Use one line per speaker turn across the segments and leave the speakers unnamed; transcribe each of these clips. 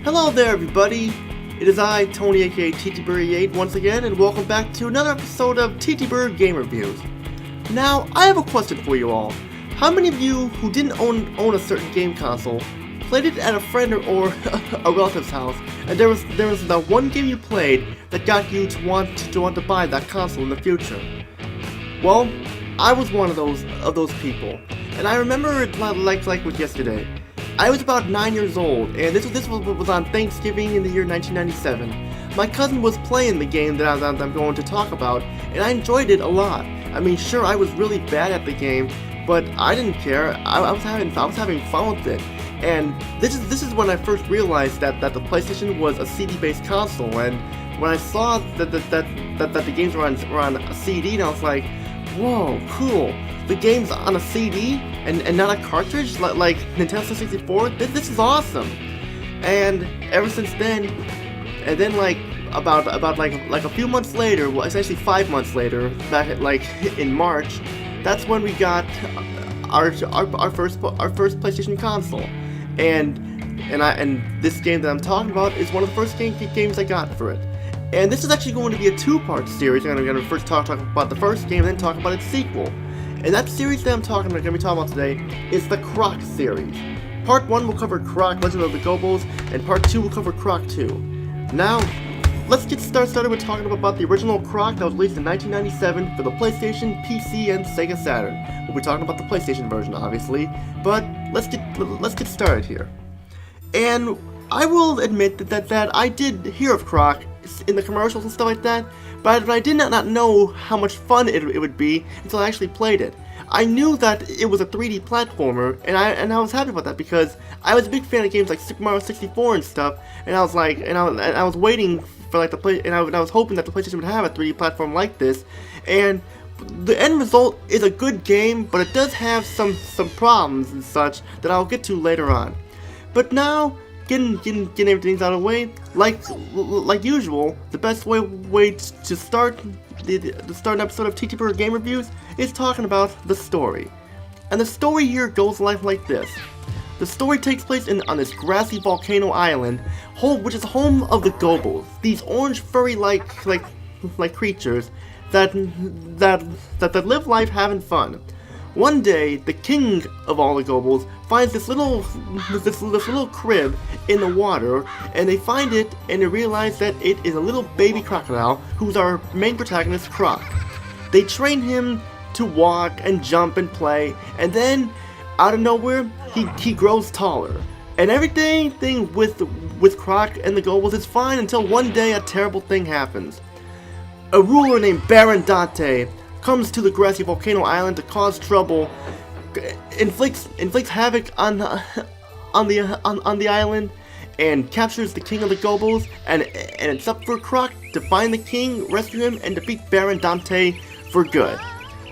Hello there everybody, it is I, Tony aka TTBurger once again, and welcome back to another episode of TTBurger Game Reviews. Now, I have a question for you all. How many of you who didn't own a certain game console played it at a friend or a relative's house, and there was that one game you played that got you to want to buy that console in the future? Well, I was one of those people, and I remember it like with yesterday. I was about 9 years old, and this was on Thanksgiving in the year 1997. My cousin was playing the game that I'm going to talk about, and I enjoyed it a lot. I mean, sure, I was really bad at the game, but I didn't care. I was having fun with it. And this is when I first realized that the PlayStation was a CD-based console. And when I saw that the games were on a CD, and I was like, whoa, cool. The game's on a CD and not a cartridge like Nintendo 64. This is awesome. And ever since then, and then like about a few months later, well, essentially 5 months later, back in March, that's when we got our first PlayStation console. And this game that I'm talking about is one of the first games I got for it. And this is actually going to be a two-part series. I'm going to first talk about the first game, and then talk about its sequel. And that series that I'm going to be talking about today is the Croc series. Part 1 will cover Croc, Legend of the Gobbos, and Part 2 will cover Croc 2. Now, let's get started with talking about the original Croc that was released in 1997 for the PlayStation, PC, and Sega Saturn. We'll be talking about the PlayStation version, obviously, but let's get started here. And I will admit that I did hear of Croc in the commercials and stuff like that, but I did not know how much fun it would be until I actually played it. I knew that it was a 3D platformer, and I was happy about that because I was a big fan of games like Super Mario 64 and stuff, and I was like, I was waiting for like the play, and I was hoping that the PlayStation would have a 3D platform like this, and the end result is a good game, but it does have some problems and such that I'll get to later on. But now, getting everything out of the way, like usual, the best way to start an episode of TTBurger Game Reviews is talking about the story. And the story here goes like this. The story takes place on this grassy volcano island, which is home of the Gobbos, these orange furry like creatures that live life having fun. One day, the king of all the Gobbos finds this little crib in the water, and they find it, and they realize that it is a little baby crocodile who's our main protagonist, Croc. They train him to walk and jump and play, and then, out of nowhere, he grows taller. And everything with Croc and the Gobbos is fine until one day a terrible thing happens. A ruler named Baron Dante comes to the grassy volcano island to cause trouble, inflicts havoc on the island, and captures the king of the Gobbos, and it's up for Croc to find the king, rescue him, and defeat Baron Dante for good.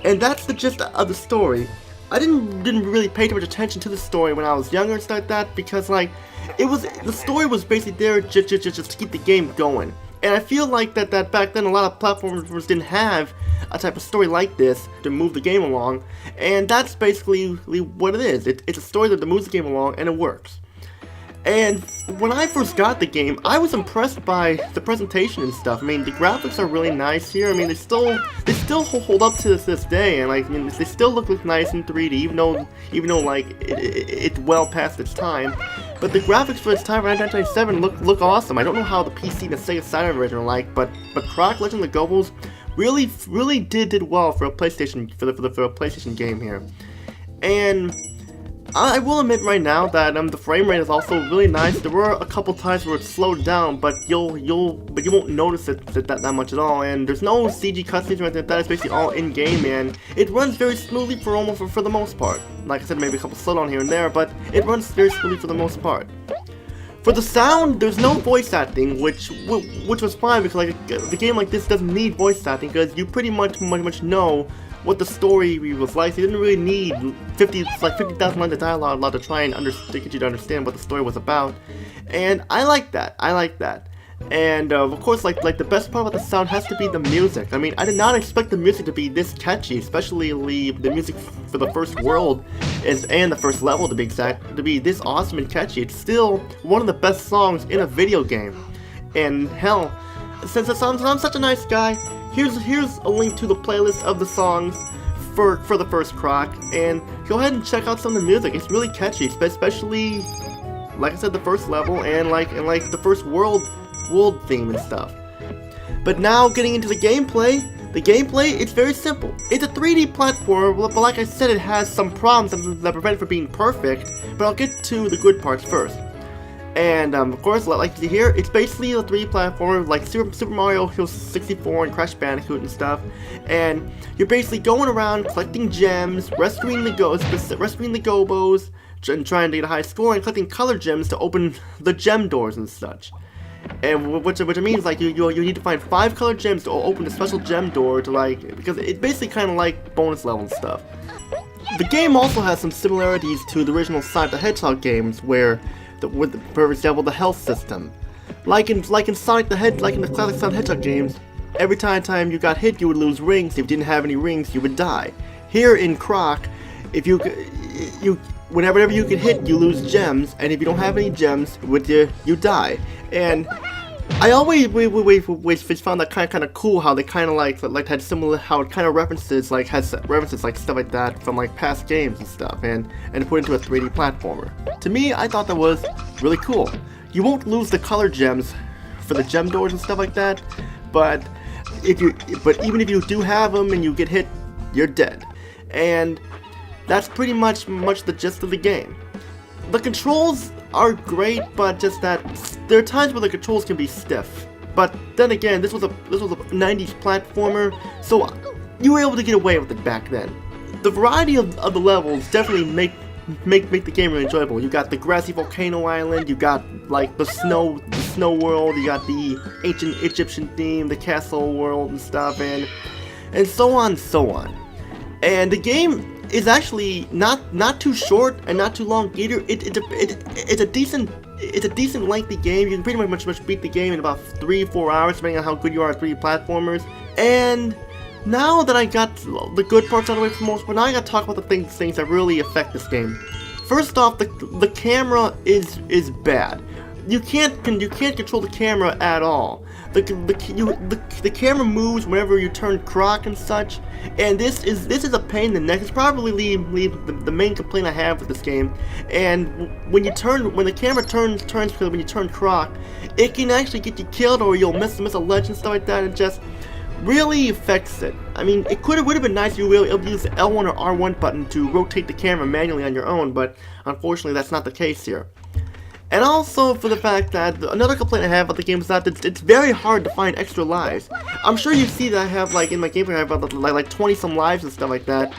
And that's the gist of the story. I didn't really pay too much attention to the story when I was younger and stuff like that, because the story was basically there just to keep the game going. And I feel like that back then a lot of platformers didn't have a type of story like this to move the game along, and that's basically what it is. It's a story that moves the game along, and it works. And when I first got the game, I was impressed by the presentation and stuff. I mean, the graphics are really nice here. I mean, they still hold up to this day, and like, I mean, they still look nice in 3D, even though like it's well past its time. But the graphics for its time, around 1997, look awesome. I don't know how the PC and the Sega Saturn version are like, but Croc, Legend of the Gobbos really did well for a PlayStation for a PlayStation game here. And I will admit right now that the frame rate is also really nice. There were a couple times where it slowed down, but you won't notice it that much at all. And there's no CG cutscenes or anything like that. It's basically all in game, and it runs very smoothly for the most part. Like I said, maybe a couple slowdown here and there, but it runs very smoothly for the most part. For the sound, there's no voice acting, which was fine because like the game like this doesn't need voice acting because you pretty much know what the story was like. So you didn't really need 50,000 lines of dialogue to try and get you to understand what the story was about, and I like that. And of course, like the best part about the sound has to be the music. I mean, I did not expect the music to be this catchy, especially the music for the first world and the first level, to be exact, to be this awesome and catchy. It's still one of the best songs in a video game. And hell, since I'm such a nice guy, here's a link to the playlist of the songs for the first Croc, and go ahead and check out some of the music. It's really catchy, especially, like I said, the first level and like the first world theme and stuff. But now getting into the gameplay, it's very simple. It's a 3D platform, but like I said, it has some problems that prevent it from being perfect, but I'll get to the good parts first. And of course, like you hear, it's basically a 3D platform like Super Mario 64 and Crash Bandicoot and stuff. And you're basically going around collecting gems, rescuing the Gobbos, and trying to get a high score, and collecting color gems to open the gem doors and such. And which means like you need to find 5 colored gems to open a special gem door to because it's basically kind of like bonus level and stuff. The game also has some similarities to the original Sonic the Hedgehog games, where for example, the health system. Like in the classic Sonic the Hedgehog games, every time you got hit, you would lose rings. If you didn't have any rings, you would die. Here in Croc, if whenever you get hit, you lose gems, and if you don't have any gems with you, you die. And I always found that kind of cool how they kind of like had similar, how it kind of has references like stuff like that from like past games and stuff, and put into a 3D platformer. To me, I thought that was really cool. You won't lose the color gems for the gem doors and stuff like that, but even if you do have them and you get hit, you're dead. And that's pretty much the gist of the game. The controls are great, but just that there are times where the controls can be stiff. But then again, this was a 90s platformer, so you were able to get away with it back then. The variety of the levels definitely make the game really enjoyable. You got the grassy volcano island, you got like the snow world, you got the ancient Egyptian theme, the castle world and stuff, and so on and so on. And the game is actually not too short and not too long either. It's a decent lengthy game. You can pretty much beat the game in about 3-4 hours, depending on how good you are at 3D platformers. And now that I got the good parts out of the way for most, but now I gotta talk about the things that really affect this game. First off, the camera is bad. You can't control the camera at all. The camera moves whenever you turn Croc and such, and this is a pain in the neck. It's probably the main complaint I have with this game. And when the camera turns because when you turn Croc, it can actually get you killed, or you'll miss a ledge and stuff like that. It just really affects it. I mean, it would have been nice if you were able to use the L1 or R1 button to rotate the camera manually on your own, but unfortunately that's not the case here. And also for the fact that another complaint I have about the game is that it's very hard to find extra lives. I'm sure you see that I have, like, in my gameplay, I have about like 20 some lives and stuff like that.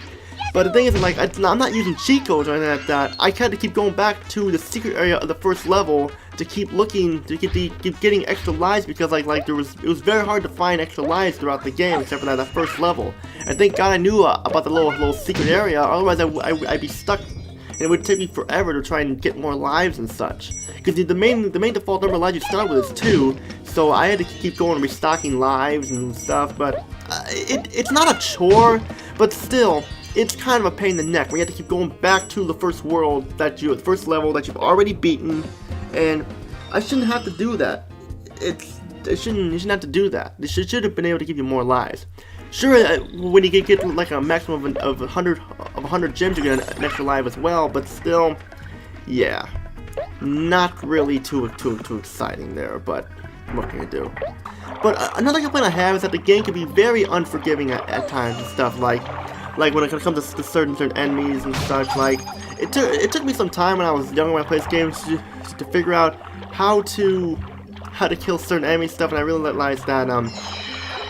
But the thing is, like, I'm not using cheat codes or anything like that. I had to keep going back to the secret area of the first level to keep looking, to keep getting extra lives, because it was very hard to find extra lives throughout the game, except for that first level. And thank God I knew about the little secret area, otherwise I'd be stuck. And it would take me forever to try and get more lives and such. Because the main default number of lives you start with is 2, so I had to keep going restocking lives and stuff. But it's not a chore, but still, it's kind of a pain in the neck where you have to keep going back to the first level that you've already beaten, and I shouldn't have to do that. You shouldn't have to do that. They should have been able to give you more lives. Sure, when you get like a maximum of 100 gems, you get an extra life as well, but still, yeah, not really too exciting there, but what can you do? But another complaint I have is that the game can be very unforgiving at times and stuff, like when it comes to certain enemies and such. Like, it took me some time when I was younger when I played this game to figure out how to kill certain enemies and stuff, and I realized that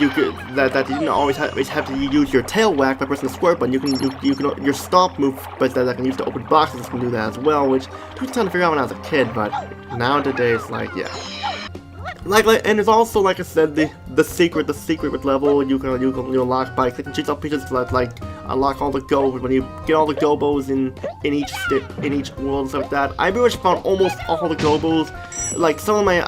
you didn't always have to use your tail whack by pressing the square button. You can your stomp move, but that I can use to open boxes can do that as well, which took time to figure out when I was a kid. But nowadays, like, yeah. And there's also, like I said, the secret level you can unlock by clicking jigsaw pieces to like unlock all the Gobbos. When you get all the Gobbos in each world and stuff like that. I pretty much found almost all the Gobbos like some of my,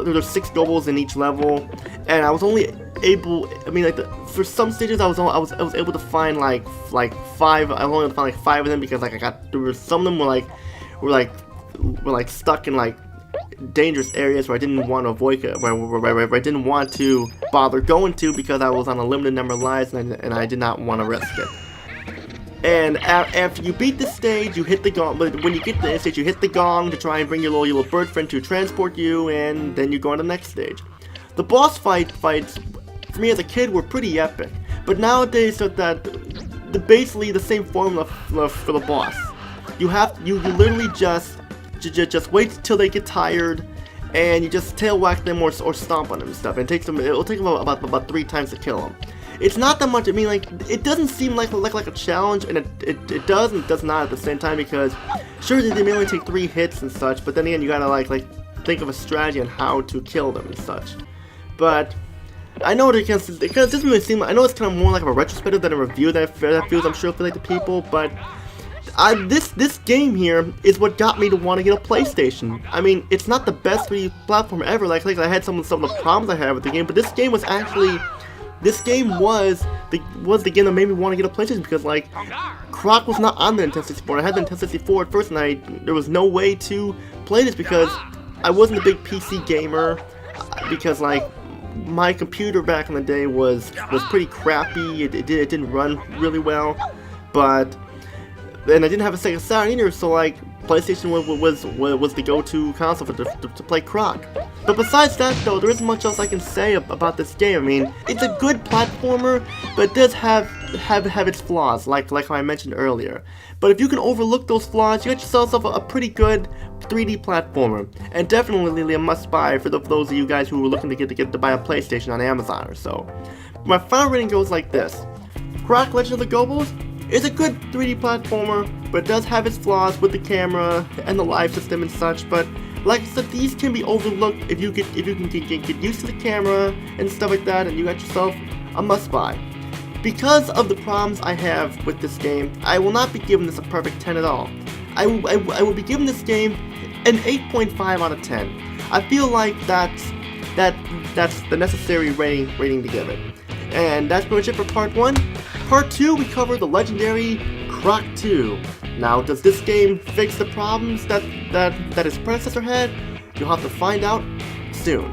there were 6 Gobbos in each level, and I was only able, I mean, like for some stages I was able to find like 5. I only able to find like 5 of them because like there were some of them were stuck in like dangerous areas where I didn't want to avoid it, where I didn't want to bother going to because I was on a limited number of lives and I did not want to risk it. And after you beat the stage, you hit the gong. But when you get to the stage, you hit the gong to try and bring your little bird friend to transport you, and then you go on to the next stage. The boss fights for me as a kid were pretty epic, but nowadays they're basically the same formula for the boss. You literally just wait till they get tired, and you just tail whack them or stomp on them and stuff. And it'll take them about 3 times to kill them. It's not that much. I mean, like, it doesn't seem like a challenge, and it does and it does not at the same time, because sure they may only take 3 hits and such, but then again you gotta like think of a strategy on how to kill them and such. But I know it doesn't really seem. I know it's kind of more like a retrospective than a review that feels, I'm sure, for like the people, but. This game here is what got me to want to get a PlayStation. I mean, it's not the best 3D platform ever. Like I had some of the problems I had with the game, but this game was actually. This game was the game that made me want to get a PlayStation, because like Croc was not on the Nintendo 64. I had the Nintendo 64 at first, and there was no way to play this because I wasn't a big PC gamer, because like my computer back in the day was pretty crappy. It didn't run really well, and I didn't have a Sega Saturn either, so like PlayStation was the go-to console to play Croc. But besides that though, there isn't much else I can say about this game. I mean, it's a good platformer, but it does have its flaws, like how I mentioned earlier. But if you can overlook those flaws, you got yourself a pretty good 3D platformer, and definitely a must-buy for those of you guys who are looking to buy a PlayStation on Amazon or so. My final rating goes like this: Croc Legend of the Gobbos is a good 3D platformer, but it does have its flaws with the camera and the live system and such. But like I said, these can be overlooked if you can get used to the camera and stuff like that, and you got yourself a must-buy. Because of the problems I have with this game, I will not be giving this a perfect 10 at all. I will be giving this game an 8.5 out of 10. I feel like that's the necessary rating to give it. And that's pretty much it for part 1. Part 2, we cover the legendary Croc 2. Now, does this game fix the problems that its predecessor had? You'll have to find out soon.